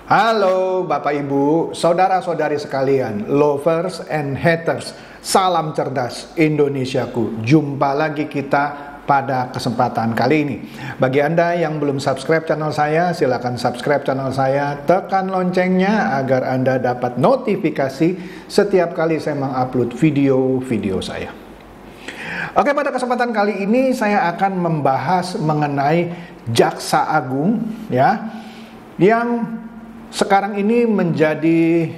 Halo Bapak Ibu, saudara-saudari sekalian, lovers and haters, salam cerdas Indonesiaku. Jumpa lagi kita pada kesempatan kali ini. Bagi Anda yang belum subscribe channel saya, silakan subscribe channel saya, tekan loncengnya agar Anda dapat notifikasi setiap kali saya mengupload video-video saya. Oke, pada kesempatan kali ini saya akan membahas mengenai Jaksa Agung ya, yang sekarang ini menjadi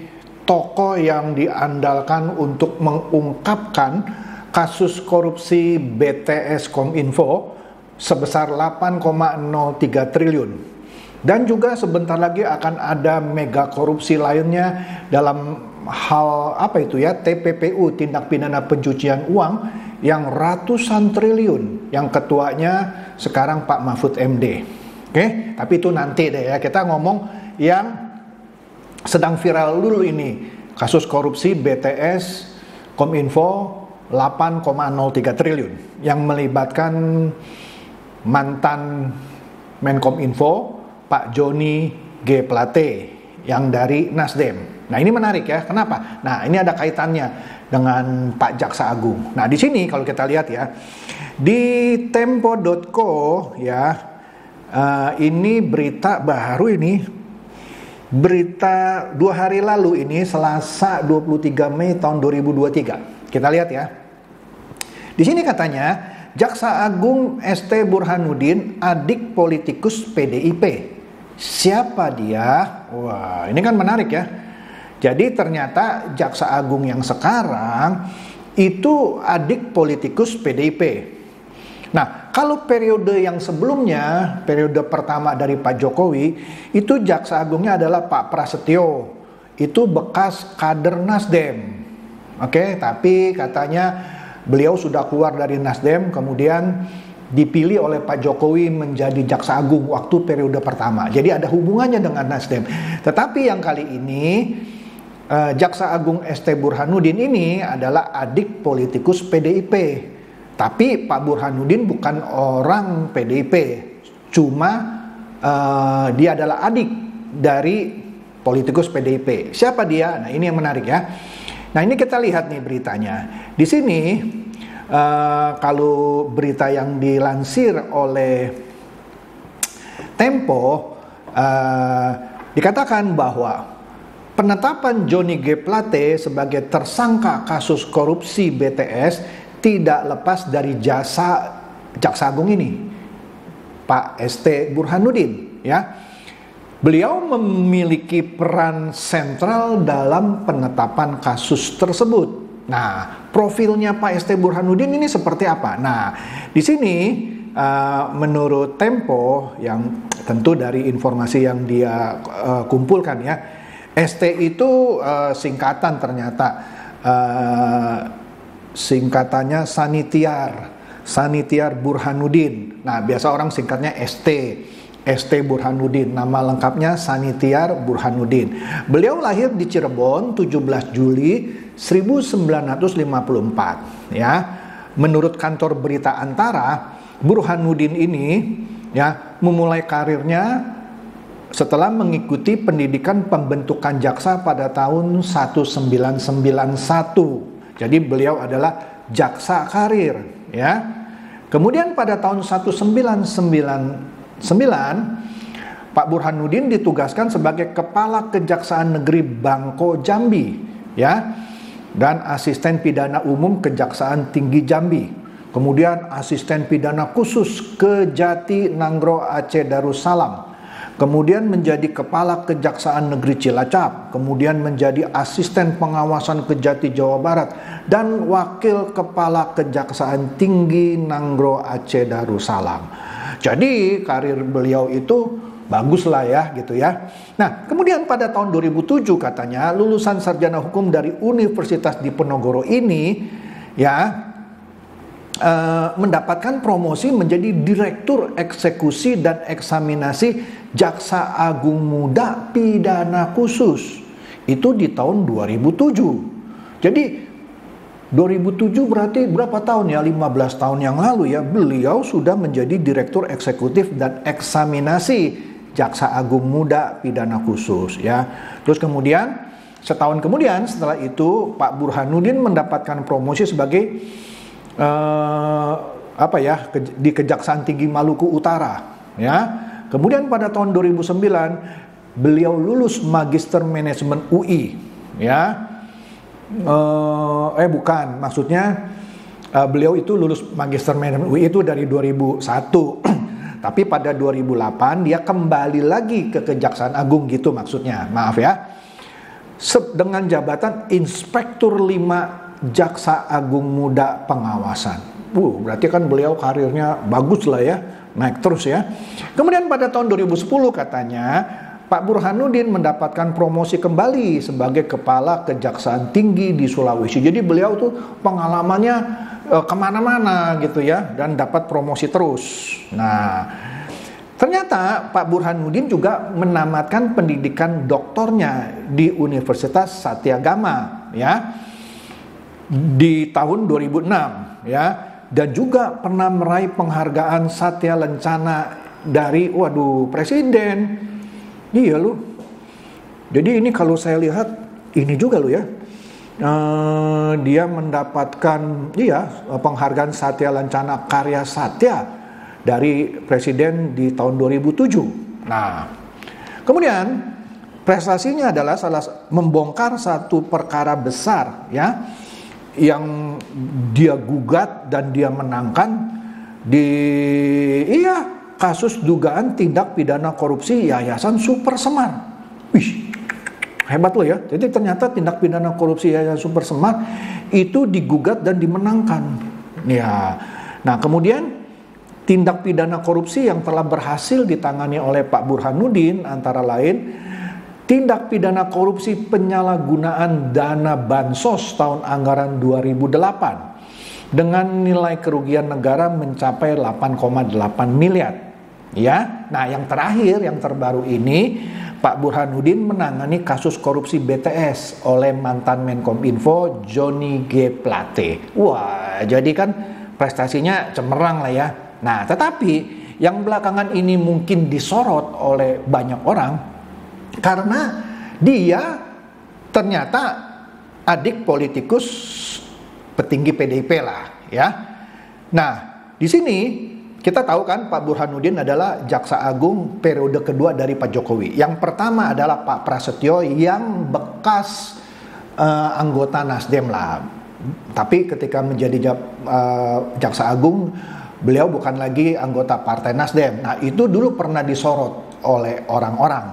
tokoh yang diandalkan untuk mengungkapkan kasus korupsi BTS Kominfo sebesar 8,03 triliun. Dan juga sebentar lagi akan ada mega korupsi lainnya dalam hal TPPU, tindak pidana pencucian uang, yang ratusan triliun, yang ketuanya sekarang Pak Mahfud MD. Oke, tapi itu nanti deh ya, kita ngomong yang sedang viral dulu ini, kasus korupsi BTS Kominfo 8,03 triliun yang melibatkan mantan Menkominfo Pak Joni G. Plate yang dari Nasdem. Nah, ini menarik ya. Kenapa? Nah, ini ada kaitannya dengan Pak Jaksa Agung. Nah, di sini kalau kita lihat ya, di tempo.co ya, ini berita baru ini. Berita 2 hari lalu ini, Selasa 23 Mei tahun 2023. Kita lihat ya. Di sini katanya, Jaksa Agung ST Burhanuddin adik politikus PDIP. Siapa dia? Wah, ini kan menarik ya. Jadi ternyata Jaksa Agung yang sekarang itu adik politikus PDIP. Nah, kalau periode yang sebelumnya, periode pertama dari Pak Jokowi, itu Jaksa Agungnya adalah Pak Prasetyo. Itu bekas kader Nasdem. Oke, tapi katanya beliau sudah keluar dari Nasdem, kemudian dipilih oleh Pak Jokowi menjadi Jaksa Agung waktu periode pertama. Jadi ada hubungannya dengan Nasdem. Tetapi yang kali ini, Jaksa Agung ST Burhanuddin ini adalah adik politikus PDIP. Tapi Pak Burhanuddin bukan orang PDIP, cuma dia adalah adik dari politikus PDIP. Siapa dia? Nah, ini yang menarik ya. Nah, ini kita lihat nih beritanya. Di sini kalau berita yang dilansir oleh Tempo dikatakan bahwa penetapan Joni G. Plate sebagai tersangka kasus korupsi BTS tidak lepas dari jasa Jaksa Agung ini, Pak ST Burhanuddin ya. Beliau memiliki peran sentral dalam penetapan kasus tersebut. Nah, profilnya Pak ST Burhanuddin ini seperti apa? Nah, di sini menurut Tempo, yang tentu dari informasi yang dia kumpulkan ya, ST itu singkatan ternyata, singkatannya Sanitiar Burhanuddin. Nah, biasa orang singkatnya ST Burhanuddin. Nama lengkapnya Sanitiar Burhanuddin. Beliau lahir di Cirebon 17 Juli 1954 ya. Menurut kantor berita Antara, Burhanuddin ini ya memulai karirnya setelah mengikuti pendidikan pembentukan jaksa pada tahun 1991. Jadi beliau adalah jaksa karir ya. Kemudian pada tahun 1999 Pak Burhanuddin ditugaskan sebagai Kepala Kejaksaan Negeri Bangko Jambi ya, dan Asisten Pidana Umum Kejaksaan Tinggi Jambi. Kemudian Asisten Pidana Khusus Kejati Nanggro Aceh Darussalam. Kemudian menjadi Kepala Kejaksaan Negeri Cilacap, kemudian menjadi Asisten Pengawasan Kejati Jawa Barat, dan Wakil Kepala Kejaksaan Tinggi Nanggro Aceh Darussalam. Jadi karir beliau itu bagus lah ya gitu ya. Nah, kemudian pada tahun 2007 katanya lulusan sarjana hukum dari Universitas Diponegoro ini ya mendapatkan promosi menjadi Direktur Eksekusi dan Eksaminasi Jaksa Agung Muda Pidana Khusus. Itu di tahun 2007. Jadi 2007 berarti berapa tahun ya? 15 tahun yang lalu ya, beliau sudah menjadi Direktur Eksekutif dan Eksaminasi Jaksa Agung Muda Pidana Khusus ya. Terus kemudian setahun kemudian setelah itu Pak Burhanuddin mendapatkan promosi sebagai di Kejaksaan Tinggi Maluku Utara ya. Kemudian pada tahun 2009 beliau lulus Magister Manajemen UI ya. Beliau itu lulus Magister Manajemen UI itu dari 2001. Tapi pada 2008 dia kembali lagi ke Kejaksaan Agung gitu maksudnya. Maaf ya. Dengan jabatan Inspektur 5 Jaksa Agung Muda Pengawasan. Berarti kan beliau karirnya bagus lah ya, naik terus ya. Kemudian pada tahun 2010 katanya Pak Burhanuddin mendapatkan promosi kembali sebagai Kepala Kejaksaan Tinggi di Sulawesi. Jadi beliau tuh pengalamannya kemana-mana gitu ya, dan dapat promosi terus. Nah, ternyata Pak Burhanuddin juga menamatkan pendidikan doktornya di Universitas Satyagama ya di tahun 2006 ya, dan juga pernah meraih penghargaan Satya Lencana dari Presiden. Iya lu. Jadi ini kalau saya lihat ini juga lu ya. Dia mendapatkan penghargaan Satya Lencana Karya Satya dari Presiden di tahun 2007. Nah, kemudian prestasinya adalah membongkar satu perkara besar ya yang dia gugat dan dia menangkan di kasus dugaan tindak pidana korupsi Yayasan Super Semar. Wih, hebat loh ya. Jadi ternyata tindak pidana korupsi Yayasan Super Semar itu digugat dan dimenangkan. Ya. Nah, kemudian tindak pidana korupsi yang telah berhasil ditangani oleh Pak Burhanuddin antara lain tindak pidana korupsi penyalahgunaan dana bansos tahun anggaran 2008 dengan nilai kerugian negara mencapai 8,8 miliar. Ya, nah yang terakhir, yang terbaru ini, Pak Burhanuddin menangani kasus korupsi BTS oleh mantan Menkominfo Johnny G. Plate. Wah, jadi kan prestasinya cemerlang lah ya. Nah, tetapi yang belakangan ini mungkin disorot oleh banyak orang karena dia ternyata adik politikus petinggi PDIP lah ya. Nah, di sini kita tahu kan Pak Burhanuddin adalah Jaksa Agung periode kedua dari Pak Jokowi. Yang pertama adalah Pak Prasetyo yang bekas anggota Nasdem lah. Tapi ketika menjadi Jaksa Agung, beliau bukan lagi anggota Partai Nasdem. Nah, itu dulu pernah disorot oleh orang-orang.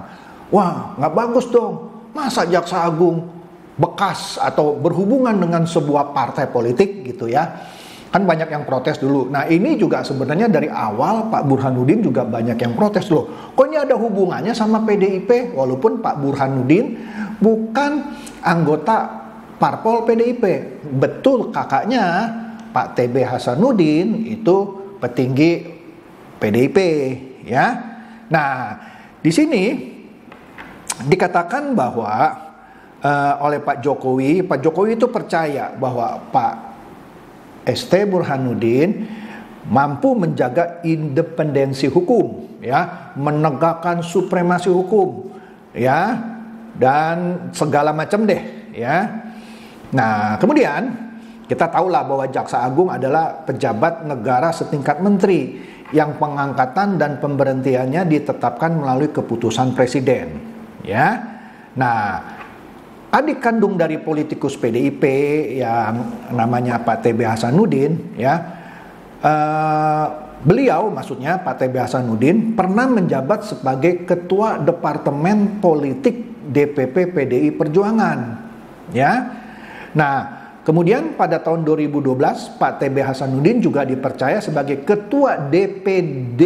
Wah, nggak bagus dong. Masa Jaksa Agung bekas atau berhubungan dengan sebuah partai politik gitu ya. Kan banyak yang protes dulu. Nah, ini juga sebenarnya dari awal Pak Burhanuddin juga banyak yang protes loh. Kok ini ada hubungannya sama PDIP? Walaupun Pak Burhanuddin bukan anggota parpol PDIP. Betul, kakaknya Pak TB Hasanuddin itu petinggi PDIP ya. Nah, di sini dikatakan bahwa oleh Pak Jokowi itu percaya bahwa Pak ST Burhanuddin mampu menjaga independensi hukum ya, menegakkan supremasi hukum ya, dan segala macam deh ya. Nah, kemudian kita tahulah bahwa Jaksa Agung adalah pejabat negara setingkat menteri yang pengangkatan dan pemberhentiannya ditetapkan melalui keputusan presiden ya. Nah, adik kandung dari politikus PDIP yang namanya Pak TB Hasanuddin ya, beliau maksudnya Pak TB Hasanuddin pernah menjabat sebagai Ketua Departemen Politik DPP PDI Perjuangan ya. Nah, kemudian pada tahun 2012 Pak TB Hasanuddin juga dipercaya sebagai Ketua DPD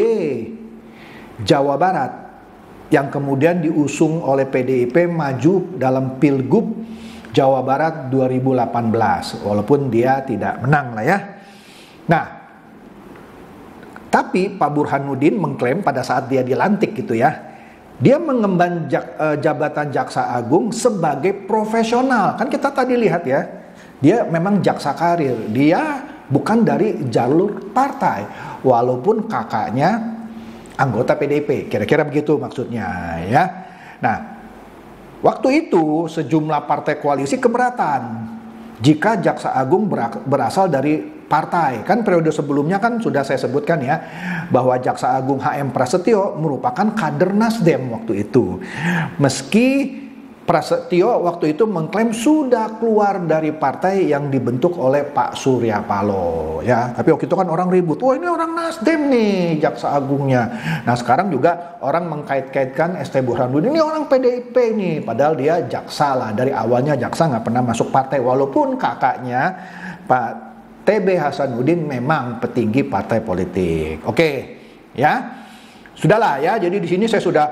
Jawa Barat yang kemudian diusung oleh PDIP maju dalam Pilgub Jawa Barat 2018 walaupun dia tidak menang lah ya. Nah, tapi Pak Burhanuddin mengklaim pada saat dia dilantik gitu ya, dia mengemban jabatan Jaksa Agung sebagai profesional. Kan kita tadi lihat ya, dia memang jaksa karir, dia bukan dari jalur partai walaupun kakaknya anggota PDIP. Kira-kira begitu maksudnya ya. Nah, waktu itu sejumlah partai koalisi keberatan jika Jaksa Agung berasal dari partai. Kan periode sebelumnya kan sudah saya sebutkan ya, bahwa Jaksa Agung HM Prasetyo merupakan kader Nasdem waktu itu. Meski Prasetyo waktu itu mengklaim sudah keluar dari partai yang dibentuk oleh Pak Surya Paloh ya. Tapi waktu itu kan orang ribut, wah ini orang Nasdem nih Jaksa Agungnya. Nah sekarang juga orang mengkait-kaitkan ST Burhanuddin ini orang PDIP nih, padahal dia jaksa lah, dari awalnya jaksa nggak pernah masuk partai, walaupun kakaknya Pak TB Hasanuddin memang petinggi partai politik. Oke ya, sudahlah ya. Jadi di sini saya sudah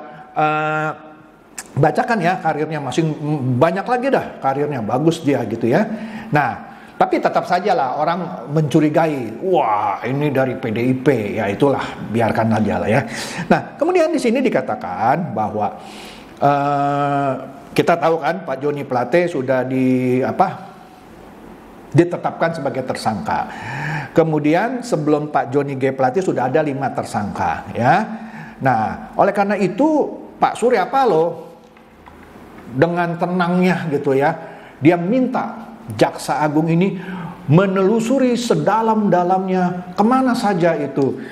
bacakan ya karirnya, masing banyak lagi dah karirnya, bagus dia gitu ya. Nah, tapi tetap saja lah orang mencurigai, wah ini dari PDIP, ya itulah, biarkan aja lah ya. Nah, kemudian di sini dikatakan bahwa kita tahu kan Pak Joni Plate sudah ditetapkan sebagai tersangka. Kemudian sebelum Pak Joni G. Plate sudah ada 5 tersangka ya. Nah, oleh karena itu Pak Surya Paloh dengan tenangnya gitu ya, dia minta Jaksa Agung ini menelusuri sedalam-dalamnya kemana saja itu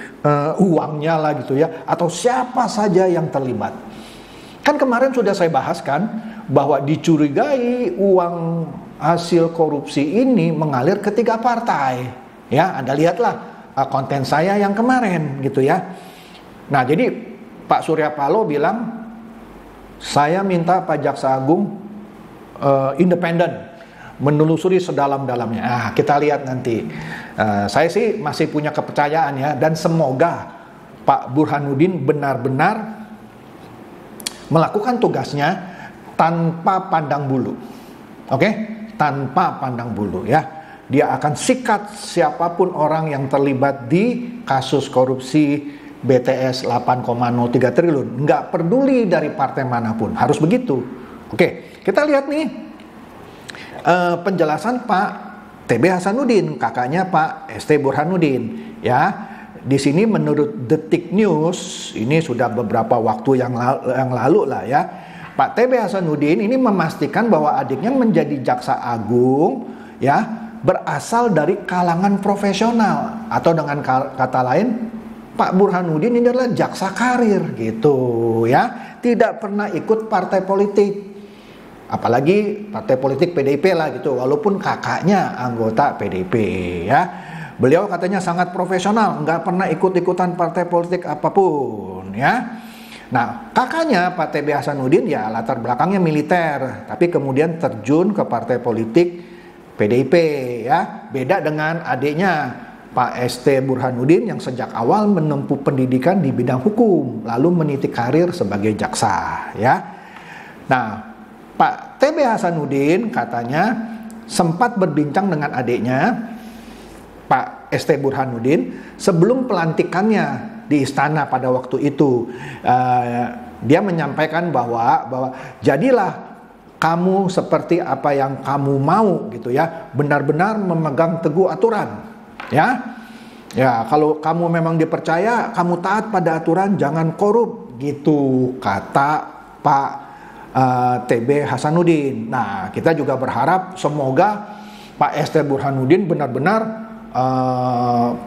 uangnya lah gitu ya, atau siapa saja yang terlibat. Kan kemarin sudah saya bahas kan bahwa dicurigai uang hasil korupsi ini mengalir ke 3 partai ya. Anda lihatlah konten saya yang kemarin gitu ya. Nah jadi Pak Surya Paloh bilang, saya minta Pak Jaksa Agung independen menelusuri sedalam-dalamnya. Nah, kita lihat nanti. Saya sih masih punya kepercayaan ya, dan semoga Pak Burhanuddin benar-benar melakukan tugasnya tanpa pandang bulu. Oke? Tanpa pandang bulu ya. Dia akan sikat siapapun orang yang terlibat di kasus korupsi BTS 8,03 triliun, nggak peduli dari partai manapun, harus begitu. Oke, kita lihat nih penjelasan Pak TB Hasanuddin, kakaknya Pak ST Burhanuddin ya. Di sini menurut Detik News, ini sudah beberapa waktu yang lalu lah ya, Pak TB Hasanuddin ini memastikan bahwa adiknya menjadi Jaksa Agung ya berasal dari kalangan profesional, atau dengan kata lain Pak Burhanuddin ini adalah jaksa karir gitu ya, tidak pernah ikut partai politik, apalagi partai politik PDIP lah gitu, walaupun kakaknya anggota PDIP ya. Beliau katanya sangat profesional, nggak pernah ikut-ikutan partai politik apapun ya. Nah kakaknya Pak TB Hasanuddin ya latar belakangnya militer, tapi kemudian terjun ke partai politik PDIP ya. Beda dengan adiknya Pak ST Burhanuddin yang sejak awal menempuh pendidikan di bidang hukum, lalu meniti karir sebagai jaksa ya. Nah, Pak TB Hasanuddin katanya sempat berbincang dengan adiknya Pak ST Burhanuddin sebelum pelantikannya di istana pada waktu itu. Dia menyampaikan bahwa jadilah kamu seperti apa yang kamu mau gitu ya, benar-benar memegang teguh aturan. Ya, kalau kamu memang dipercaya, kamu taat pada aturan, jangan korup gitu, kata Pak TB Hasanuddin. Nah, kita juga berharap semoga Pak ST Burhanuddin benar-benar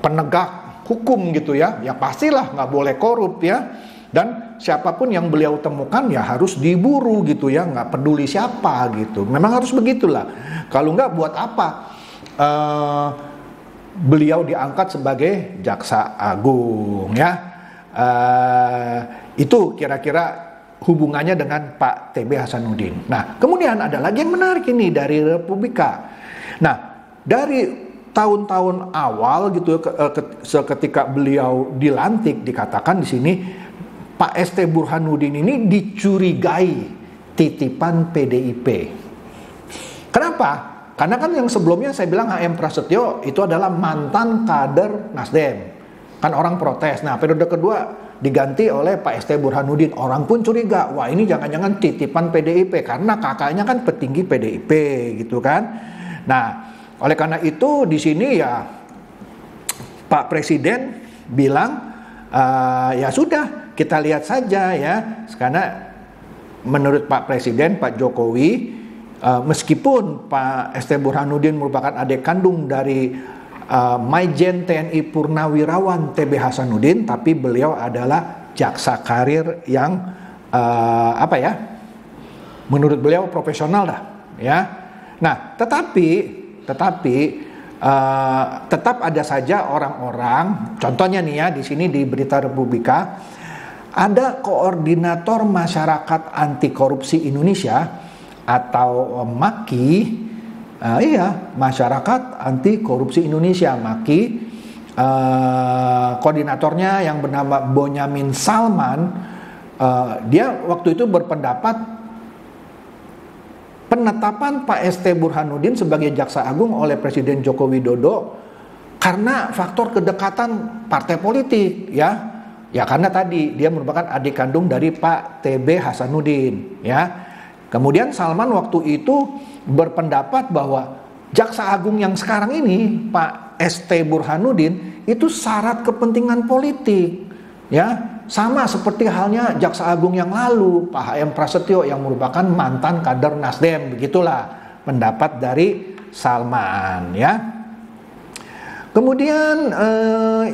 penegak hukum gitu ya. Ya pastilah nggak boleh korup ya. Dan siapapun yang beliau temukan ya harus diburu gitu ya, nggak peduli siapa gitu. Memang harus begitulah. Kalau nggak buat apa beliau diangkat sebagai Jaksa Agung ya. Itu kira-kira hubungannya dengan Pak TB Hasanuddin. Nah kemudian ada lagi yang menarik ini dari Republika. Nah dari tahun-tahun awal gitu seketika beliau dilantik, dikatakan di sini Pak ST Burhanuddin ini dicurigai titipan PDIP. Kenapa? Karena kan yang sebelumnya saya bilang HM Prasetyo itu adalah mantan kader Nasdem. Kan orang protes. Nah periode kedua diganti oleh Pak ST Burhanuddin. Orang pun curiga, wah ini jangan-jangan titipan PDIP. Karena kakaknya kan petinggi PDIP gitu kan. Nah oleh karena itu di sini ya Pak Presiden bilang Ya sudah, kita lihat saja ya, karena menurut Pak Presiden, Pak Jokowi, meskipun Pak ST Burhanuddin merupakan adik kandung dari Maijen TNI Purnawirawan TB Hasanuddin, tapi beliau adalah jaksa karir yang menurut beliau profesional dah, ya. Nah, tetapi tetap ada saja orang-orang, contohnya nih ya, di sini di Berita Republika ada Koordinator Masyarakat Anti Korupsi Indonesia atau MAKI, Masyarakat Anti Korupsi Indonesia, MAKI, koordinatornya yang bernama Bonyamin Salman, dia waktu itu berpendapat penetapan Pak ST Burhanuddin sebagai Jaksa Agung oleh Presiden Joko Widodo karena faktor kedekatan partai politik, ya karena tadi dia merupakan adik kandung dari Pak TB Hasanuddin, ya. Kemudian Salman waktu itu berpendapat bahwa Jaksa Agung yang sekarang ini Pak ST Burhanuddin itu syarat kepentingan politik, ya. Sama seperti halnya Jaksa Agung yang lalu, Pak HM Prasetyo yang merupakan mantan kader Nasdem, begitulah pendapat dari Salman, ya. Kemudian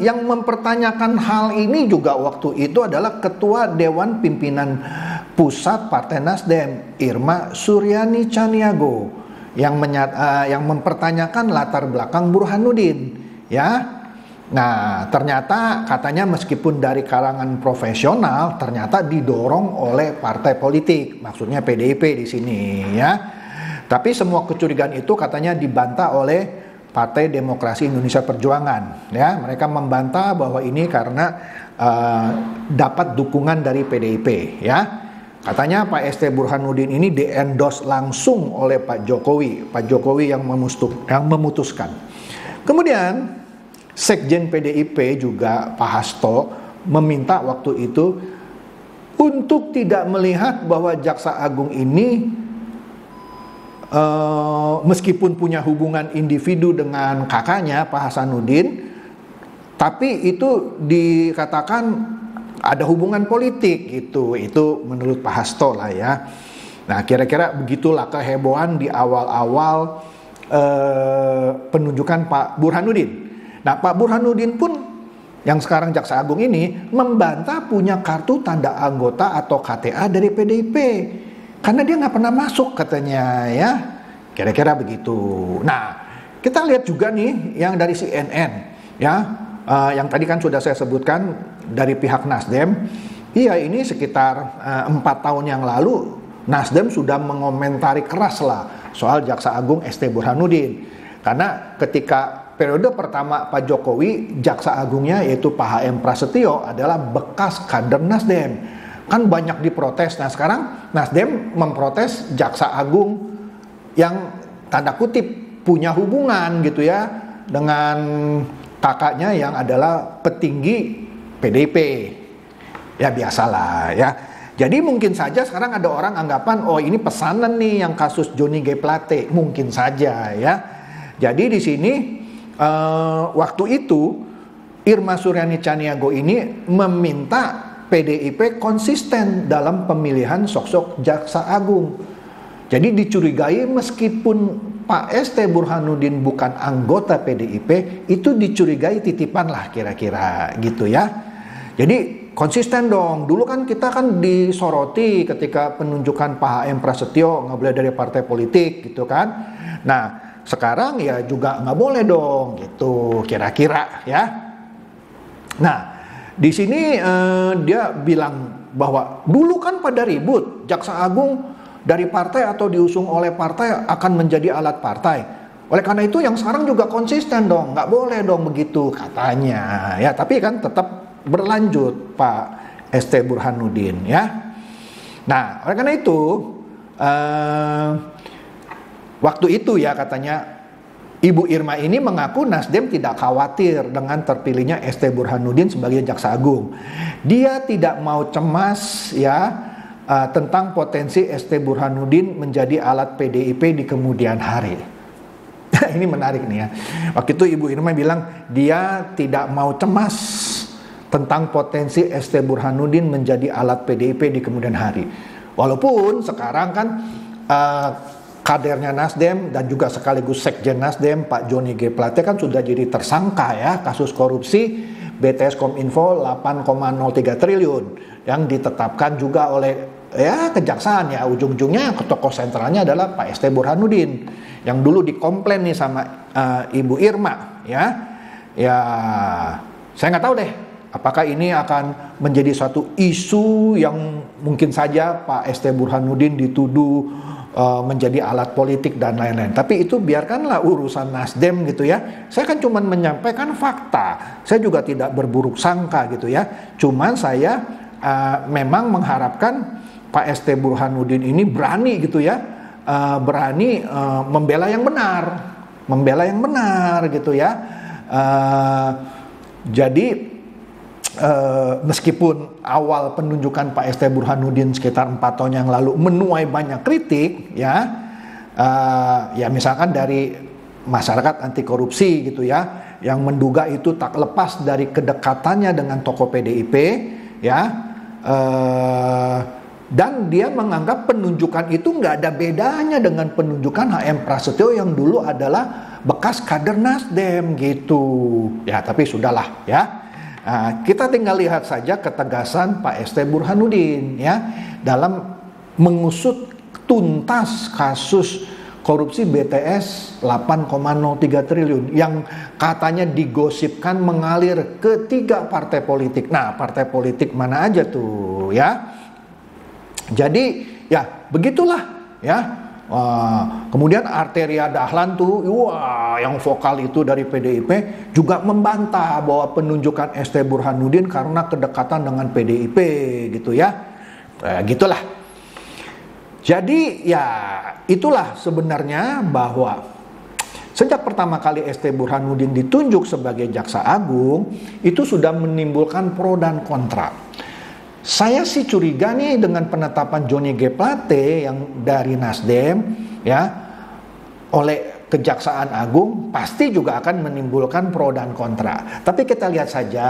yang mempertanyakan hal ini juga waktu itu adalah Ketua Dewan Pimpinan Pusat Partai Nasdem, Irma Suryani Chaniago, yang mempertanyakan latar belakang Burhanuddin, ya. Nah, ternyata katanya meskipun dari kalangan profesional, ternyata didorong oleh partai politik, maksudnya PDIP di sini, ya. Tapi semua kecurigaan itu katanya dibantah oleh Partai Demokrasi Indonesia Perjuangan, ya. Mereka membantah bahwa ini karena dapat dukungan dari PDIP, ya. Katanya Pak ST Burhanuddin ini di-endorse langsung oleh Pak Jokowi yang memutuskan. Kemudian Sekjen PDIP juga Pak Hasto meminta waktu itu untuk tidak melihat bahwa Jaksa Agung ini meskipun punya hubungan individu dengan kakaknya Pak Hasanuddin, tapi itu dikatakan ada hubungan politik, itu menurut Pak Hasto lah, ya. Nah, kira-kira begitulah kehebohan di awal-awal penunjukan Pak Burhanuddin. Nah, Pak Burhanuddin pun yang sekarang Jaksa Agung ini membantah punya kartu tanda anggota atau KTA dari PDIP karena dia nggak pernah masuk katanya, ya. Kira-kira begitu. Nah, kita lihat juga nih yang dari CNN, ya, yang tadi kan sudah saya sebutkan dari pihak Nasdem. Iya, ini sekitar 4 tahun yang lalu Nasdem sudah mengomentari keras lah soal Jaksa Agung ST Burhanuddin, karena ketika periode pertama Pak Jokowi, Jaksa Agungnya yaitu Pak HM Prasetyo adalah bekas kader Nasdem. Kan banyak diprotes. Nah, sekarang Nasdem memprotes Jaksa Agung yang tanda kutip punya hubungan gitu ya dengan kakaknya yang adalah petinggi PDIP. Ya biasalah, ya. Jadi mungkin saja sekarang ada orang anggapan, oh ini pesanan nih yang kasus Johnny G. Plate. Mungkin saja, ya. Jadi di sini waktu itu Irma Suryani Chaniago ini meminta PDIP konsisten dalam pemilihan sosok Jaksa Agung. Jadi dicurigai meskipun Pak ST Burhanuddin bukan anggota PDIP, itu dicurigai titipan lah kira-kira gitu, ya. Jadi konsisten dong. Dulu kan kita kan disoroti ketika penunjukan Pak HM Prasetyo nggak boleh dari partai politik gitu kan. Nah, sekarang ya juga nggak boleh dong gitu kira-kira, ya. Nah, di sini dia bilang bahwa dulu kan pada ribut Jaksa Agung dari partai atau diusung oleh partai akan menjadi alat partai. Oleh karena itu yang sekarang juga konsisten dong, nggak boleh dong begitu katanya, ya. Tapi kan tetap berlanjut Pak ST Burhanuddin, ya. Nah, oleh karena itu waktu itu ya katanya Ibu Irma ini mengaku Nasdem tidak khawatir dengan terpilihnya ST Burhanuddin sebagai Jaksa Agung. Dia tidak mau cemas ya tentang potensi ST Burhanuddin menjadi alat PDIP di kemudian hari. Ini menarik nih ya. Waktu itu Ibu Irma bilang dia tidak mau cemas tentang potensi ST Burhanuddin menjadi alat PDIP di kemudian hari. Walaupun sekarang kan kadernya Nasdem dan juga sekaligus Sekjen Nasdem Pak Joni G. Plate kan sudah jadi tersangka ya kasus korupsi BTS Kominfo 8,03 triliun yang ditetapkan juga oleh ya kejaksaan ya, ujung-ujungnya tokoh sentralnya adalah Pak ST Burhanuddin yang dulu dikomplain nih sama Ibu Irma ya. Ya saya nggak tahu deh apakah ini akan menjadi suatu isu yang mungkin saja Pak ST Burhanuddin dituduh menjadi alat politik dan lain-lain. Tapi itu biarkanlah urusan Nasdem gitu ya. Saya kan cuma menyampaikan fakta. Saya juga tidak berburuk sangka gitu ya. Cuman saya memang mengharapkan Pak ST Burhanuddin ini berani gitu ya. Berani membela yang benar. Membela yang benar gitu ya. Jadi meskipun awal penunjukan Pak ST Burhanuddin sekitar 4 tahun yang lalu menuai banyak kritik ya, ya misalkan dari masyarakat anti korupsi gitu ya, yang menduga itu tak lepas dari kedekatannya dengan tokoh PDIP ya, dan dia menganggap penunjukan itu nggak ada bedanya dengan penunjukan HM Prasetyo yang dulu adalah bekas kader Nasdem gitu ya. Tapi sudahlah ya. Nah, kita tinggal lihat saja ketegasan Pak ST Burhanuddin ya dalam mengusut tuntas kasus korupsi BTS 8,03 triliun yang katanya digosipkan mengalir ke 3 partai politik. Nah, partai politik mana aja tuh ya. Jadi ya begitulah ya. Kemudian Arteria Dahlan tuh, wah yang vokal itu dari PDIP juga membantah bahwa penunjukan ST Burhanuddin karena kedekatan dengan PDIP gitu ya. Gitulah. Jadi ya itulah sebenarnya bahwa sejak pertama kali ST Burhanuddin ditunjuk sebagai Jaksa Agung itu sudah menimbulkan pro dan kontra. Saya sih curiga nih dengan penetapan Joni G. Plate yang dari Nasdem ya oleh Kejaksaan Agung pasti juga akan menimbulkan pro dan kontra. Tapi kita lihat saja,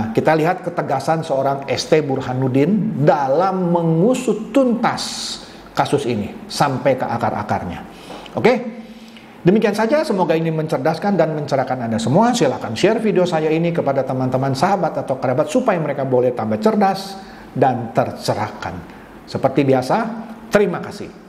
kita lihat ketegasan seorang ST Burhanuddin dalam mengusut tuntas kasus ini sampai ke akar-akarnya. Oke? Demikian saja, semoga ini mencerdaskan dan mencerahkan Anda semua. Silakan share video saya ini kepada teman-teman, sahabat atau kerabat supaya mereka boleh tambah cerdas dan tercerahkan. Seperti biasa, terima kasih.